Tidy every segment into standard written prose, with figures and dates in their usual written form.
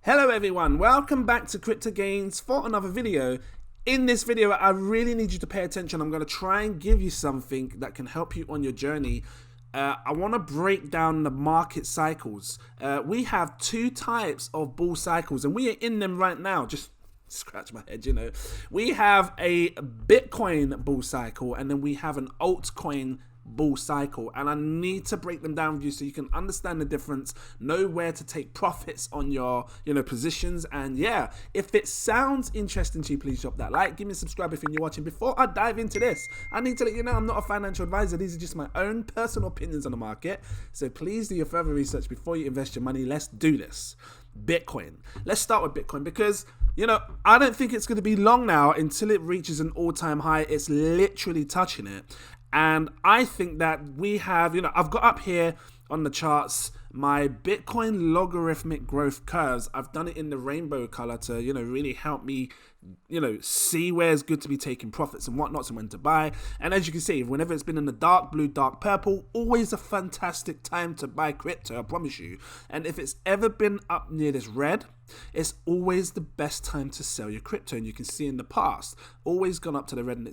Hello everyone, welcome back to Crypto Gains for another video. In this video, I really need you to pay attention. I'm going to try and give you something that can help you on your journey. I want to break down the market cycles. We have two types of bull cycles and we are in them right now. Just scratch my head, you know. We have a Bitcoin bull cycle and then we have an altcoin bull cycle, and I need to break them down with you so you can understand the difference, know where to take profits on your positions. And yeah, if it sounds interesting to you, please drop that like, give me a subscribe if you're new watching. Before I dive into this, I need to let you know I'm not a financial advisor. These are just my own personal opinions on the market, so please do your further research before you invest your money. Let's do this. Bitcoin. Let's start with Bitcoin because I don't think it's going to be long now until it reaches an all-time high. It's literally touching it. And I think that we have, I've got up here on the charts my Bitcoin logarithmic growth curves. I've done it in the rainbow color to, really help me, see where it's good to be taking profits and whatnot and when to buy. And as you can see, whenever it's been in the dark blue, dark purple, always a fantastic time to buy crypto, I promise you. And if it's ever been up near this red, it's always the best time to sell your crypto. And you can see in the past, always gone up to the red, and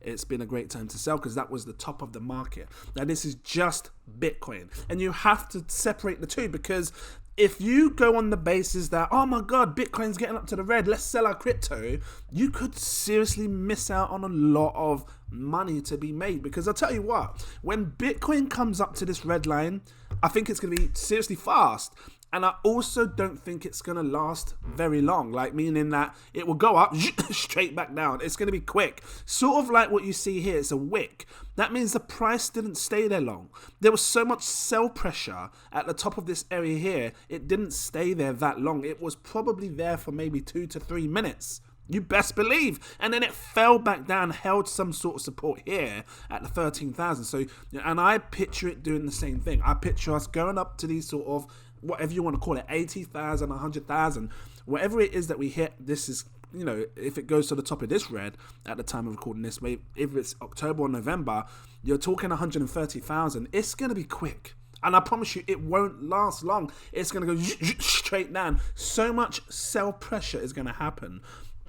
it's been a great time to sell because that was the top of the market. Now this is just Bitcoin, and you have to separate the two, because if you go on the basis that, oh my God, Bitcoin's getting up to the red, let's sell our crypto, you could seriously miss out on a lot of money to be made. Because I'll tell you what, when Bitcoin comes up to this red line, I think it's going to be seriously fast. And I also don't think it's going to last very long, meaning that it will go up straight back down. It's going to be quick. Sort of like what you see here, it's a wick. That means the price didn't stay there long. There was so much sell pressure at the top of this area here, it didn't stay there that long. It was probably there for maybe 2 to 3 minutes. You best believe. And then it fell back down, held some sort of support here at the 13,000. So, and I picture it doing the same thing. I picture us going up to these sort of, whatever you want to call it, 80,000, 100,000, whatever it is that we hit. This is, if it goes to the top of this red at the time of recording this, if it's October or November, you're talking 130,000. It's going to be quick. And I promise you, it won't last long. It's going to go straight down. So much sell pressure is going to happen.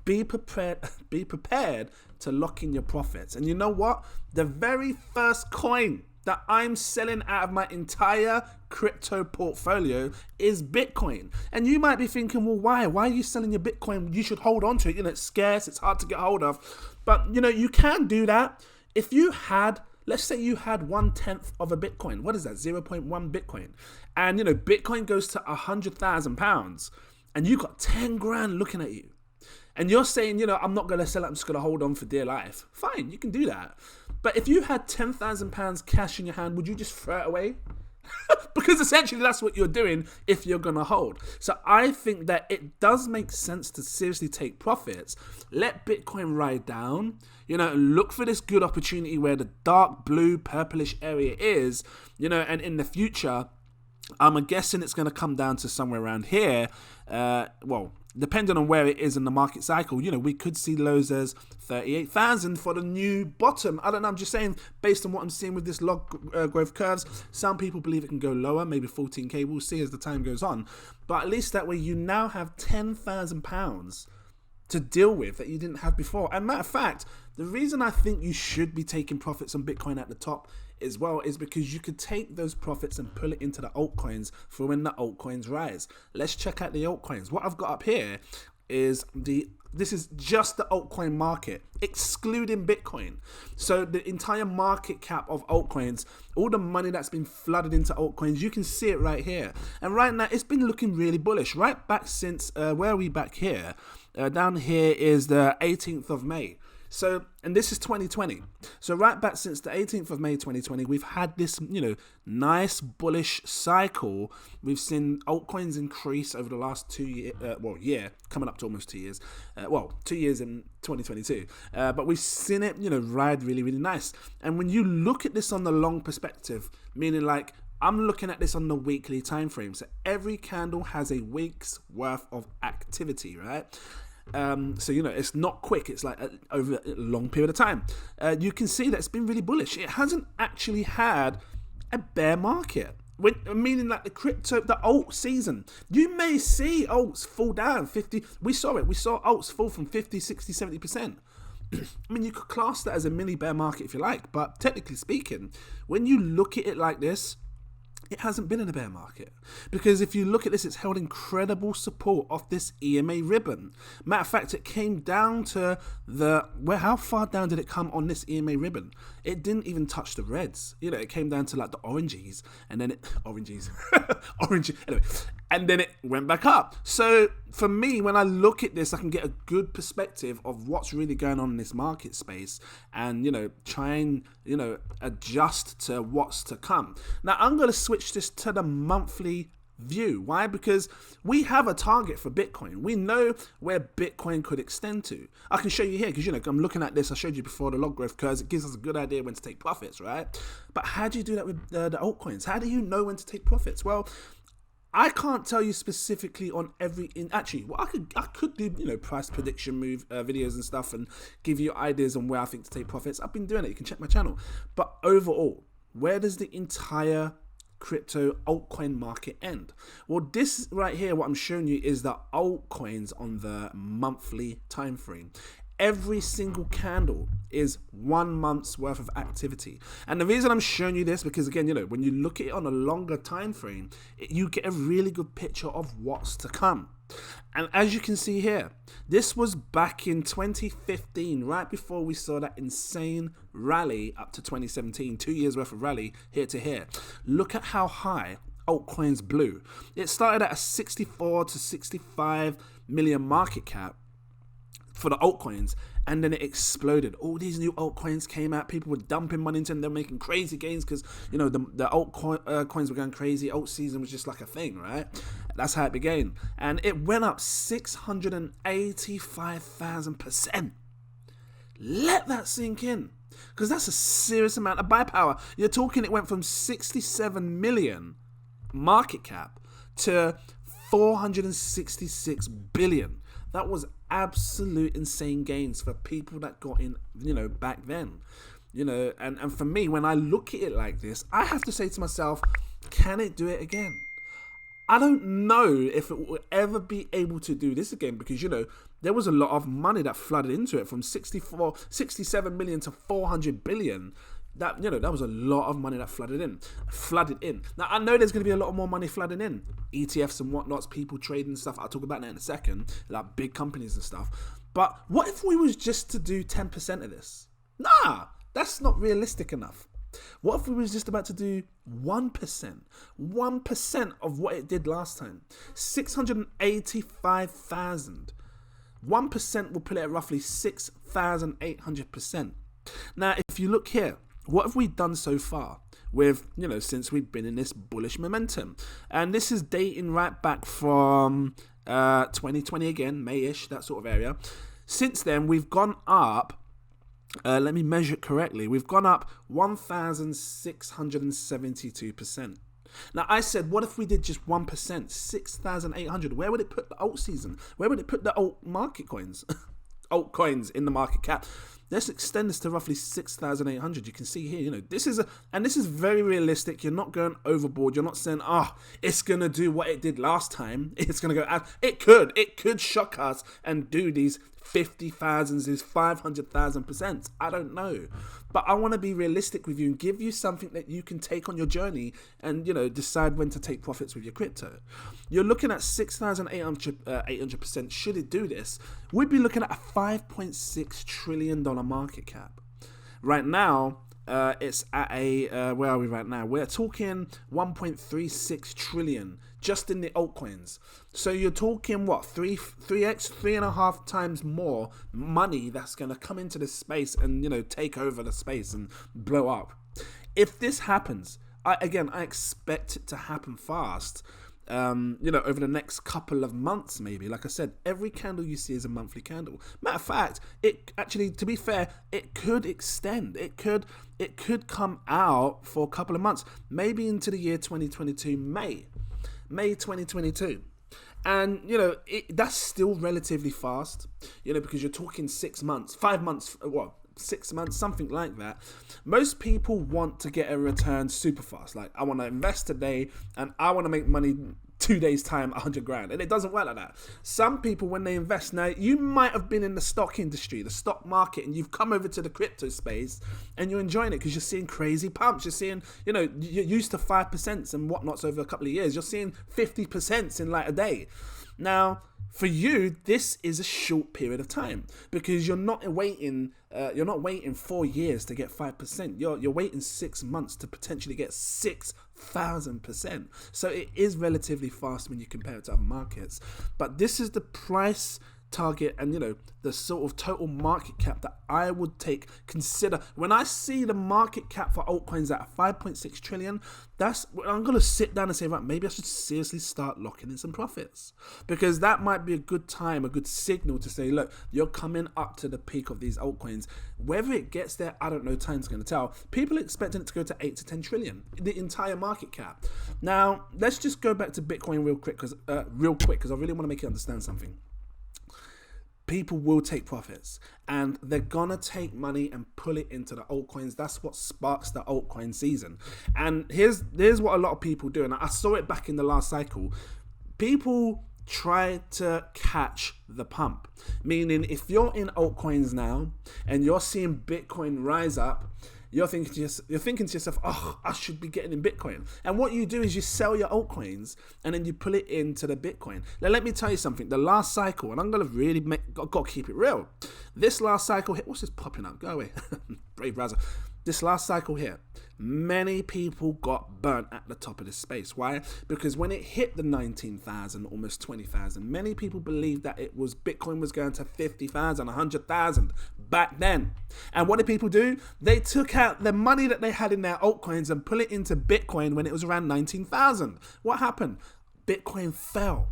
Be prepared to lock in your profits. And you know what? The very first coin that I'm selling out of my entire crypto portfolio is Bitcoin. And you might be thinking, well, why? Why are you selling your Bitcoin? You should hold on to it. It's scarce. It's hard to get hold of. But, you can do that. If you had, let's say you had 1/10 of a Bitcoin. What is that? 0.1 Bitcoin. And, Bitcoin goes to £100,000 and you got 10 grand looking at you. And you're saying, I'm not going to sell it, I'm just going to hold on for dear life. Fine, you can do that. But if you had £10,000 cash in your hand, would you just throw it away? Because essentially that's what you're doing if you're going to hold. So I think that it does make sense to seriously take profits. Let Bitcoin ride down, look for this good opportunity where the dark blue, purplish area is, and in the future, I'm guessing it's going to come down to somewhere around here. Depending on where it is in the market cycle, we could see lows as 38,000 for the new bottom. I don't know. I'm just saying, based on what I'm seeing with this log growth curves, some people believe it can go lower, maybe 14K. We'll see as the time goes on. But at least that way, you now have £10,000 to deal with that you didn't have before. And matter of fact, the reason I think you should be taking profits on Bitcoin at the top as well is because you could take those profits and pull it into the altcoins for when the altcoins rise. Let's check out the altcoins. What I've got up here is this is just the altcoin market, excluding Bitcoin. So the entire market cap of altcoins, all the money that's been flooded into altcoins, you can see it right here. And right now, it's been looking really bullish. Right back since, where are we back here? Down here is the 18th of May. So, and this is 2020. So right back since the 18th of May 2020, we've had this, nice bullish cycle. We've seen altcoins increase over the last 2 years, coming up to almost 2 years. 2 years in 2022. But we've seen it, ride really, really nice. And when you look at this on the long perspective, meaning I'm looking at this on the weekly time frame. So every candle has a week's worth of activity, right? So, it's not quick. It's over a long period of time. You can see that it's been really bullish. It hasn't actually had a bear market. Meaning like the alt season. You may see alts fall down 50. We saw it. We saw alts fall from 50, 60, 70%. I mean, you could class that as a mini bear market if you like, but technically speaking, when you look at it like this, it hasn't been in a bear market. Because if you look at this, it's held incredible support off this EMA ribbon. Matter of fact, it came down to how far down did it come on this EMA ribbon? It didn't even touch the reds. You know, it came down to like the oranges, and then anyway, and then it went back up. So for me, when I look at this, I can get a good perspective of what's really going on in this market space, and try and adjust to what's to come. Now I'm going to switch this to the monthly view. Why? Because we have a target for Bitcoin. We know where Bitcoin could extend to. I can show you here because I'm looking at this. I showed you before the log growth curves. It gives us a good idea when to take profits, right? But how do you do that with the altcoins? How do you know when to take profits? Well, I can't tell you specifically on actually, well, I could do price prediction move videos and stuff and give you ideas on where I think to take profits. I've been doing it. You can check my channel. But overall, where does the entire crypto altcoin market end? Well, this right here, what I'm showing you is the altcoins on the monthly time frame. Every single candle is 1 month's worth of activity. And the reason I'm showing you this, because again, when you look at it on a longer time frame, you get a really good picture of what's to come. And as you can see here, this was back in 2015, right before we saw that insane rally up to 2017, 2 years worth of rally here to here. Look at how high altcoins blew. It started at a 64 to 65 million market cap for the altcoins, and then it exploded. All these new altcoins came out. People were dumping money into them. They're making crazy gains because the altcoins were going crazy. Alt season was just like a thing, right? That's how it began, and it went up 685,000%. Let that sink in, because that's a serious amount of buy power. You're talking it went from 67 million market cap to 466 billion. That was absolute insane gains for people that got in, back then. And for me, when I look at it like this, I have to say to myself, can it do it again? I don't know if it will ever be able to do this again, because, there was a lot of money that flooded into it, from 67 million to 400 billion. That was a lot of money that flooded in. Now I know there's going to be a lot more money flooding in, ETFs and whatnots, people trading stuff. I'll talk about that in a second, like big companies and stuff. But what if we was just to do 10% of this? Nah, that's not realistic enough. What if we was just about to do 1% of what it did last time? 685,000. 1% will put it at roughly 6,800%. Now, if you look here, what have we done so far with, since we've been in this bullish momentum? And this is dating right back from 2020 again, May-ish, that sort of area. Since then, we've gone up, let me measure it correctly, we've gone up 1,672%. Now, I said, what if we did just 1%, 6,800? Where would it put the alt season? Where would it put the alt market coins? Altcoins in the market cap? Let's extend this to roughly 6,800. You can see here, this is very realistic. You're not going overboard. You're not saying, it's going to do what it did last time. It's going to go out. It could shock us and do these 50,000s, these 500,000%. I don't know. But I want to be realistic with you and give you something that you can take on your journey and, decide when to take profits with your crypto. You're looking at 6,800%. Should it do this, we'd be looking at a $5.6 trillion market cap. Right now, it's at a, where are we right now? We're talking 1.36 trillion just in the altcoins. So you're talking what, 3.5 times more money that's going to come into this space and, take over the space and blow up. If this happens, I expect it to happen fast. Over the next couple of months, maybe. Like I said, every candle you see is a monthly candle. Matter of fact, it actually, to be fair, it could extend. It could come out for a couple of months, maybe into the year 2022, May 2022. And, that's still relatively fast, because you're talking 6 months, 5 months, 6 months, something like that. Most people want to get a return super fast. Like, I want to invest today and I want to make money 2 days time, 100 grand. And it doesn't work like that. Some people, when they invest, now you might have been in the stock industry, the stock market, and you've come over to the crypto space and you're enjoying it because you're seeing crazy pumps. You're seeing, you know, you're used to 5% and whatnots over a couple of years. You're seeing 50% in like a day. Now, for you, this is a short period of time because you're not waiting 4 years to get 5%. You're waiting 6 months to potentially get 6,000%. So it is relatively fast when you compare it to other markets. But this is the price target and, you know, the sort of total market cap that I would consider when I see the market cap for altcoins at 5.6 trillion. That's I'm going to sit down and say, right, maybe I should seriously start locking in some profits, because that might be a good time, a good signal to say, look, you're coming up to the peak of these altcoins. Whether it gets there, I don't know, time's going to tell. People are expecting it to go to 8 to 10 trillion, the entire market cap. Now, let's just go back to Bitcoin real quick because I really want to make you understand something. People will take profits and they're gonna take money and pull it into the altcoins. That's what sparks the altcoin season. And here's what a lot of people do, and I saw it back in the last cycle. People try to catch the pump, meaning if you're in altcoins now and you're seeing Bitcoin rise up, you're thinking to yourself, oh, I should be getting in Bitcoin. And what you do is you sell your altcoins and then you pull it into the Bitcoin. Now, let me tell you something. The last cycle, and I'm going to really got to keep it real. This last cycle here, what's this popping up? Go away. Brave browser. This last cycle here, many people got burnt at the top of this space. Why? Because when it hit the 19,000, almost 20,000, many people believed that Bitcoin was going to 50,000, 100,000 back then. And what did people do? They took out the money that they had in their altcoins and put it into Bitcoin when it was around 19,000. What happened? Bitcoin fell.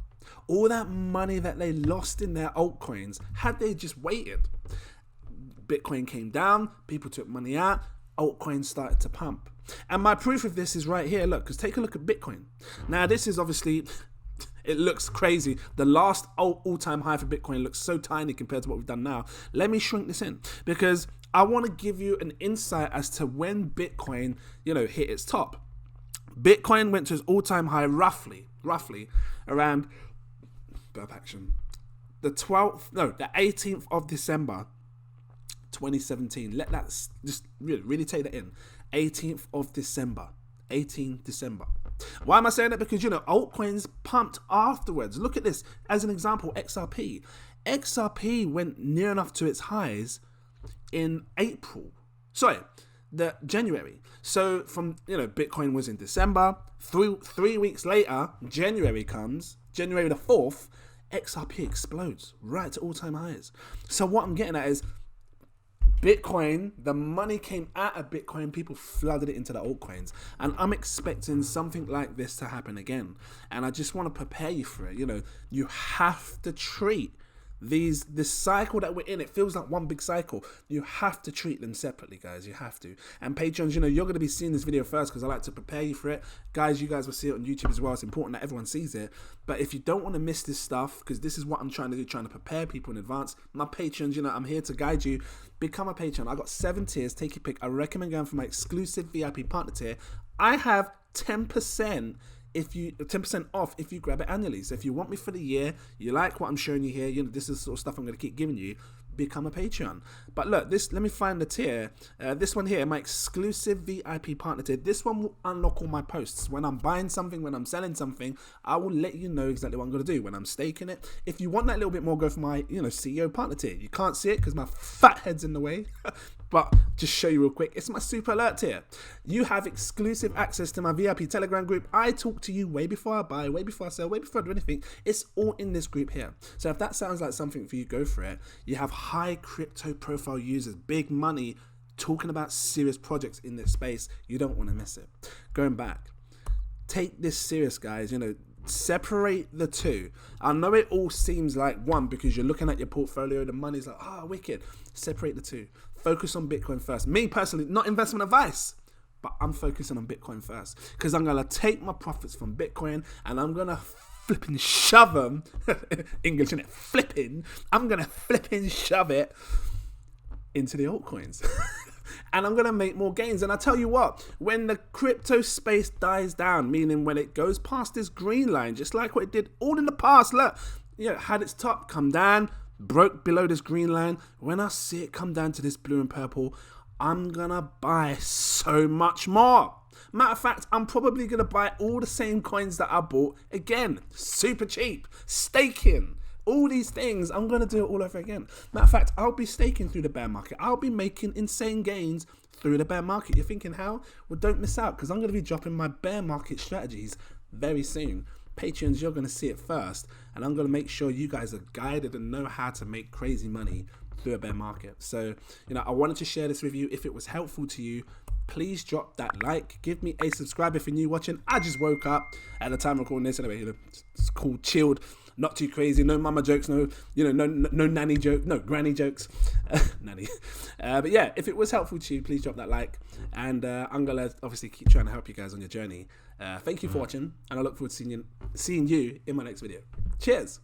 All that money that they lost in their altcoins, had they just waited, Bitcoin came down, people took money out, altcoins started to pump. And my proof of this is right here. Look, because take a look at Bitcoin. Now, this is obviously, it looks crazy. The last all-time high for Bitcoin looks so tiny compared to what we've done now. Let me shrink this in because I want to give you an insight as to when Bitcoin, you know, hit its top. Bitcoin went to its all-time high roughly around the 18th of December 2017. Let that just really take that in. 18th of December. 18th December. Why am I saying that? Because, you know, altcoins pumped afterwards. Look at this. As an example, XRP. XRP went near enough to its highs in January. So from, you know, Bitcoin was in December. 3 weeks later, January comes. January the 4th, XRP explodes right to all-time highs. So what I'm getting at is Bitcoin, the money came out of Bitcoin, people flooded it into the altcoins. And I'm expecting something like this to happen again. And I just want to prepare you for it. You know, you have to treat this cycle that we're in. It feels like one big cycle. You have to treat them separately, guys. You have to. And Patreons, you know, you're going to be seeing this video first because I like to prepare you for it. Guys, you guys will see it on YouTube as well. It's important that everyone sees it. But if you don't want to miss this stuff, because this is what I'm trying to do, trying to prepare people in advance, my Patreons, you know, I'm here to guide you. Become a Patreon. I got 7 tiers. Take your pick. I recommend going for my exclusive VIP partner tier. I have 10% off if you grab it annually. So if you want me for the year, you like what I'm showing you here, you know, this is the sort of stuff I'm going to keep giving you, become a Patreon. But look, let me find the tier. This one here, my exclusive VIP partner tier. This one will unlock all my posts. When I'm buying something, when I'm selling something, I will let you know exactly what I'm going to do. When I'm staking it, if you want that little bit more, go for my, you know, CEO partner tier. You can't see it because my fat head's in the way. But just show you real quick, it's my super alert tier. You have exclusive access to my VIP Telegram group. I talk to you way before I buy, way before I sell, way before I do anything. It's all in this group here. So if that sounds like something for you, go for it. You have high crypto profile users, big money, talking about serious projects in this space. You don't want to miss it. Going back, take this serious, guys. You know, separate the two. I know it all seems like one because you're looking at your portfolio, the money's like, oh, wicked. Separate the two. Focus on Bitcoin first. Me personally, not investment advice, but I'm focusing on Bitcoin first because I'm going to take my profits from Bitcoin and I'm going to flipping shove them, English, innit? Flipping. I'm going to flipping shove it into the altcoins. And I'm going to make more gains. And I tell you what, when the crypto space dies down, meaning when it goes past this green line, just like what it did all in the past, look, you know, had its top come down, broke below this green line. When I see it come down to this blue and purple, I'm going to buy so much more. Matter of fact, I'm probably going to buy all the same coins that I bought again, super cheap, staking. All these things, I'm going to do it all over again. Matter of fact, I'll be staking through the bear market. I'll be making insane gains through the bear market. You're thinking how? Well, don't miss out, because I'm going to be dropping my bear market strategies very soon. Patreons, you're going to see it first. And I'm going to make sure you guys are guided and know how to make crazy money through a bear market. So, you know, I wanted to share this with you. If it was helpful to you, please drop that like. Give me a subscribe if you're new watching. I just woke up at the time of recording this. Anyway, you know, it's cool, chilled. Not too crazy, no mama jokes, no nanny joke, no granny jokes, nanny. But yeah, if it was helpful to you, please drop that like, and I'm gonna obviously keep trying to help you guys on your journey. Thank you for watching, and I look forward to seeing you in my next video. Cheers.